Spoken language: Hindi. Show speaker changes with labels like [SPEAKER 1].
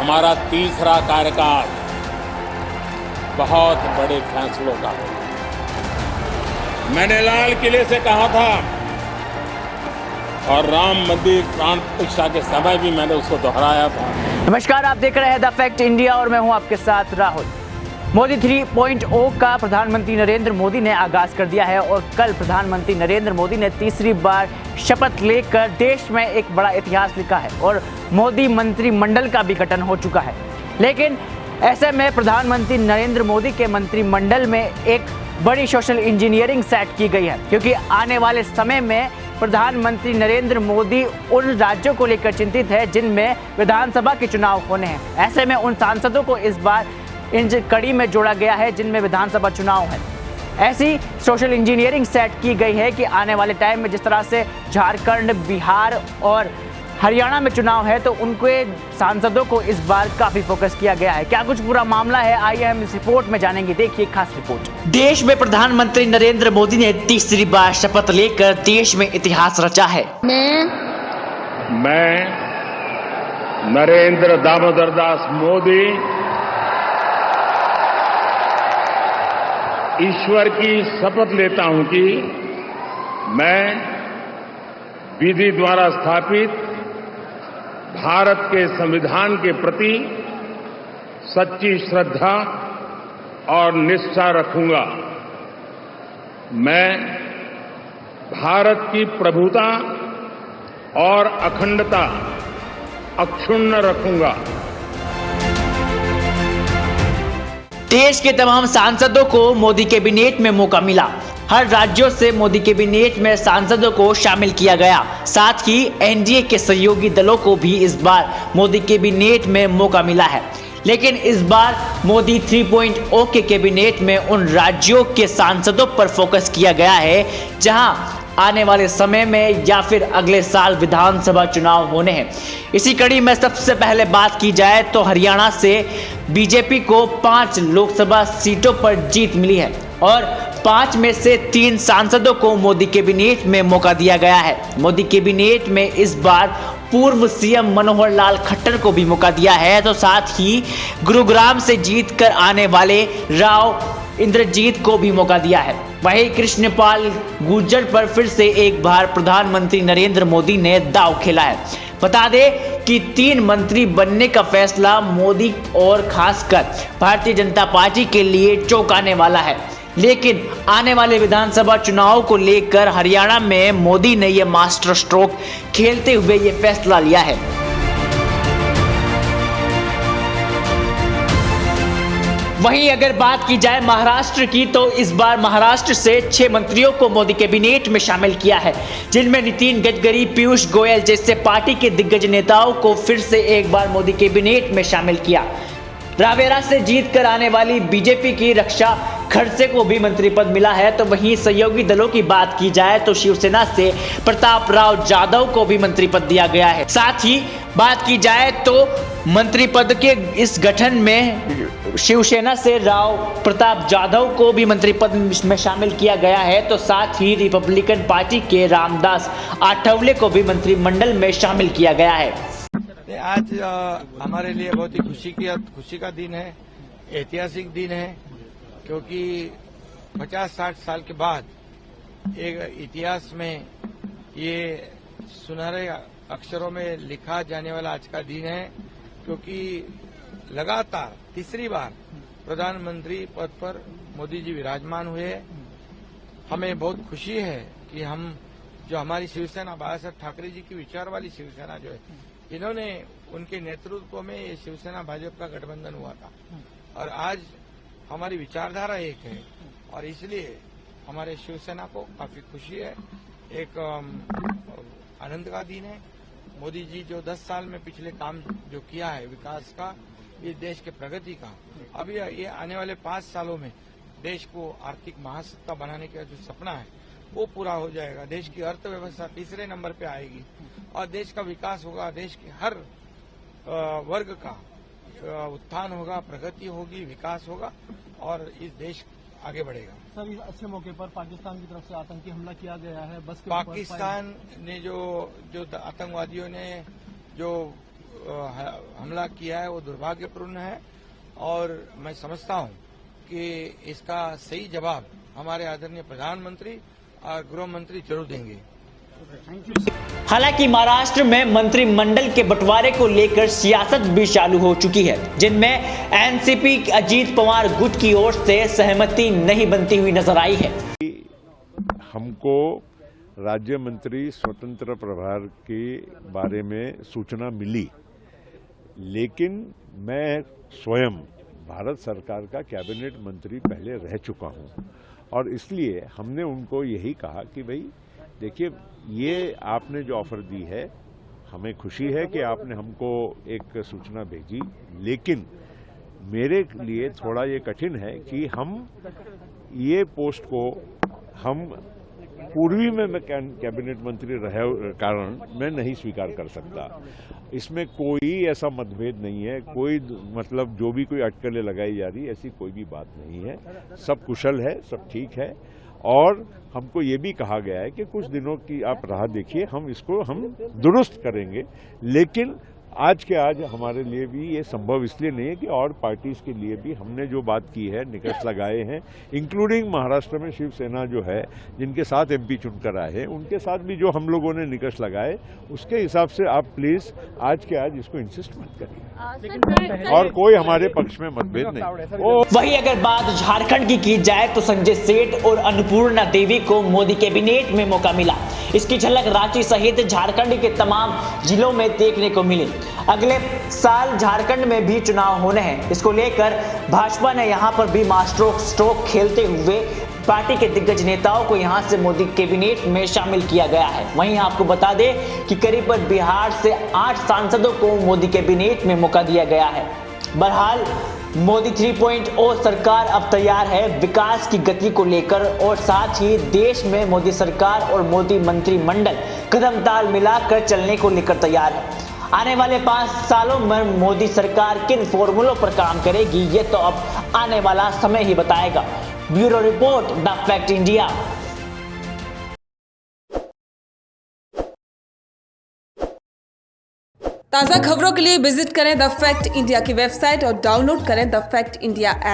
[SPEAKER 1] हमारा तीसरा कार्यकाल बहुत बड़े फैसलों का है। मैंने लाल किले से कहा था और राम मंदिर प्राण प्रतिष्ठा के समय भी मैंने उसको दोहराया था।
[SPEAKER 2] नमस्कार, आप देख रहे हैं द फैक्ट इंडिया और मैं हूं आपके साथ राहुल। मोदी 3.0 का प्रधानमंत्री नरेंद्र मोदी ने आगाज कर दिया है और कल प्रधानमंत्री नरेंद्र मोदी ने तीसरी बार शपथ लेकर देश में एक बड़ा इतिहास लिखा है और मोदी मंत्रिमंडल का भी गठन हो चुका है। लेकिन ऐसे में प्रधानमंत्री नरेंद्र मोदी के मंत्रिमंडल में एक बड़ी सोशल इंजीनियरिंग सेट की गई है, क्योंकि आने वाले समय में प्रधानमंत्री नरेंद्र मोदी उन राज्यों को लेकर चिंतित है जिनमें विधानसभा के चुनाव होने हैं। ऐसे में उन सांसदों को इस बार इन कड़ी में जोड़ा गया है जिनमें विधानसभा चुनाव है। ऐसी सोशल इंजीनियरिंग सेट की गई है कि आने वाले टाइम में जिस तरह से झारखंड, बिहार और हरियाणा में चुनाव है तो उनके सांसदों को इस बार काफी फोकस किया गया है। क्या कुछ पूरा मामला है, आइए हम इस रिपोर्ट में जानेंगे। देखिए खास रिपोर्ट। देश में प्रधानमंत्री नरेंद्र मोदी ने तीसरी बार शपथ लेकर देश में इतिहास रचा है।
[SPEAKER 1] मैं नरेंद्र दामोदर दास मोदी ईश्वर की शपथ लेता हूं कि मैं विधि द्वारा स्थापित भारत के संविधान के प्रति सच्ची श्रद्धा और निष्ठा रखूंगा। मैं भारत की प्रभुता और अखंडता अक्षुण्ण रखूंगा।
[SPEAKER 2] देश के तमाम सांसदों को मोदी कैबिनेट में मौका मिला। हर राज्यों से मोदी कैबिनेट में सांसदों को शामिल किया गया। साथ ही एनडीए के सहयोगी दलों को भी इस बार मोदी कैबिनेट में मौका मिला है। लेकिन इस बार मोदी 3.0 के कैबिनेट में उन राज्यों के सांसदों पर फोकस किया गया है जहां आने वाले समय में या फिर अगले साल विधानसभा चुनाव होने हैं। इसी कड़ी में सबसे पहले बात की जाए तो हरियाणा से बीजेपी को 5 लोकसभा सीटों पर जीत मिली है और 5 में से 3 सांसदों को मोदी कैबिनेट में मौका दिया गया है। मोदी कैबिनेट में इस बार पूर्व सीएम मनोहर लाल खट्टर को भी मौका दिया है, तो साथ ही गुरुग्राम से जीतकर आने वाले राव इंद्रजीत को भी मौका दिया है। वहीं कृष्णपाल गुर्जर पर फिर से एक बार प्रधानमंत्री नरेंद्र मोदी ने दांव खेला है। बता दें कि 3 मंत्री बनने का फैसला मोदी और खासकर भारतीय जनता पार्टी के लिए चौंकाने वाला है। लेकिन आने वाले विधानसभा चुनाव को लेकर हरियाणा में मोदी ने यह मास्टर स्ट्रोक खेलते हुए यह फैसला लिया है। वहीं अगर बात की जाए महाराष्ट्र की तो इस बार महाराष्ट्र से 6 मंत्रियों को मोदी कैबिनेट में शामिल किया है, जिनमें नितिन गडकरी, पीयूष गोयल जैसे पार्टी के दिग्गज नेताओं को फिर से एक बार मोदी कैबिनेट में शामिल किया। रावेरा से जीतकर आने वाली बीजेपी की रक्षा खड़से को भी मंत्री पद मिला है। तो वहीं सहयोगी दलों की बात की जाए तो शिवसेना से प्रताप राव जाधव को भी मंत्री पद दिया गया है। साथ ही बात की जाए तो मंत्री पद के इस गठन में शिवसेना से राव प्रताप जाधव को भी मंत्री पद में शामिल किया गया है। तो साथ ही रिपब्लिकन पार्टी के रामदास आठवले को भी मंत्रिमंडल में शामिल किया गया है।
[SPEAKER 3] आज हमारे लिए बहुत ही खुशी का दिन है, ऐतिहासिक दिन है, क्योंकि 50-60 साल के बाद एक इतिहास में ये सुनहरे अक्षरों में लिखा जाने वाला आज का दिन है, क्योंकि लगातार तीसरी बार प्रधानमंत्री पद पर मोदी जी विराजमान हुए। हमें बहुत खुशी है कि हम जो हमारी शिवसेना बाला साहब ठाकरे जी की विचार वाली शिवसेना जो है, इन्होंने उनके नेतृत्व में ये शिवसेना भाजपा का गठबंधन हुआ था और आज हमारी विचारधारा एक है और इसलिए हमारे शिवसेना को काफी खुशी है। एक आनंद का दिन है। मोदी जी जो 10 साल में पिछले काम जो किया है विकास का, इस देश के प्रगति का, अभी ये आने वाले 5 सालों में देश को आर्थिक महासत्ता बनाने का जो सपना है वो पूरा हो जाएगा। देश की अर्थव्यवस्था तीसरे नंबर पे आएगी और देश का विकास होगा। देश के हर वर्ग का उत्थान होगा, प्रगति होगी, विकास होगा और इस देश आगे बढ़ेगा।
[SPEAKER 4] सर, इस अच्छे मौके पर पाकिस्तान की तरफ से आतंकी हमला किया गया है। बस के
[SPEAKER 3] पाकिस्तान ने जो आतंकवादियों ने जो हमला किया है वो दुर्भाग्यपूर्ण है और मैं समझता हूं कि इसका सही जवाब हमारे आदरणीय प्रधानमंत्री और गृह मंत्री जरूर देंगे।
[SPEAKER 2] हालांकि महाराष्ट्र में मंत्रिमंडल के बंटवारे को लेकर सियासत भी चालू हो चुकी है, जिनमें एनसीपी अजीत पवार गुट की ओर से सहमति नहीं बनती हुई नजर आई है।
[SPEAKER 5] हमको राज्य मंत्री स्वतंत्र प्रभार के बारे में सूचना मिली, लेकिन मैं स्वयं भारत सरकार का कैबिनेट मंत्री पहले रह चुका हूं और इसलिए हमने उनको यही कहा कि भाई देखिए, ये आपने जो ऑफर दी है, हमें खुशी है कि आपने हमको एक सूचना भेजी, लेकिन मेरे लिए थोड़ा ये कठिन है कि हम ये पोस्ट को हम पूर्वी में मैं कैबिनेट मंत्री रहे कारण मैं नहीं स्वीकार कर सकता। इसमें कोई ऐसा मतभेद नहीं है, कोई मतलब जो भी कोई अटकलें लगाई जा रही, ऐसी कोई भी बात नहीं है। सब कुशल है, सब ठीक है और हमको ये भी कहा गया है कि कुछ दिनों की आप राह देखिए, हम इसको दुरुस्त करेंगे। लेकिन आज के आज हमारे लिए भी ये संभव इसलिए नहीं है कि और पार्टीज के लिए भी हमने जो बात की है, निकष लगाए हैं, इंक्लूडिंग महाराष्ट्र में शिवसेना जो है, जिनके साथ एमपी चुनकर आए हैं, उनके साथ भी जो हम लोगों ने निकष लगाए, उसके हिसाब से आप प्लीज आज के आज इसको इंसिस्ट मत करिए और कोई हमारे पक्ष में मतभेद नहीं।
[SPEAKER 2] वहीं अगर बात झारखंड की जाए तो संजय सेठ और अन्नपूर्णा देवी को मोदी कैबिनेट में मौका मिला। इसकी झलक रांची सहित झारखंड के तमाम जिलों में देखने को मिली। अगले साल झारखंड में भी चुनाव होने हैं, इसको लेकर भाजपा ने यहां पर भी मास्टर स्ट्रोक खेलते हुए पार्टी के दिग्गज नेताओं को यहां से मोदी कैबिनेट में शामिल किया गया है। वहीं आपको बता दें कि करीब बिहार से 8 सांसदों को मोदी कैबिनेट में मौका दिया गया है। बहरहाल मोदी 3.0 सरकार अब तैयार है विकास की गति को लेकर और साथ ही देश में मोदी सरकार और मोदी मंत्रिमंडल कदम ताल मिलाकर चलने को लेकर तैयार है। आने वाले 5 सालों में मोदी सरकार किन फॉर्मूलों पर काम करेगी, ये तो अब आने वाला समय ही बताएगा। Bureau report, the fact India.
[SPEAKER 6] ताज़ा खबरों के लिए विजिट करें द फैक्ट इंडिया की वेबसाइट और डाउनलोड करें द फैक्ट इंडिया ऐप।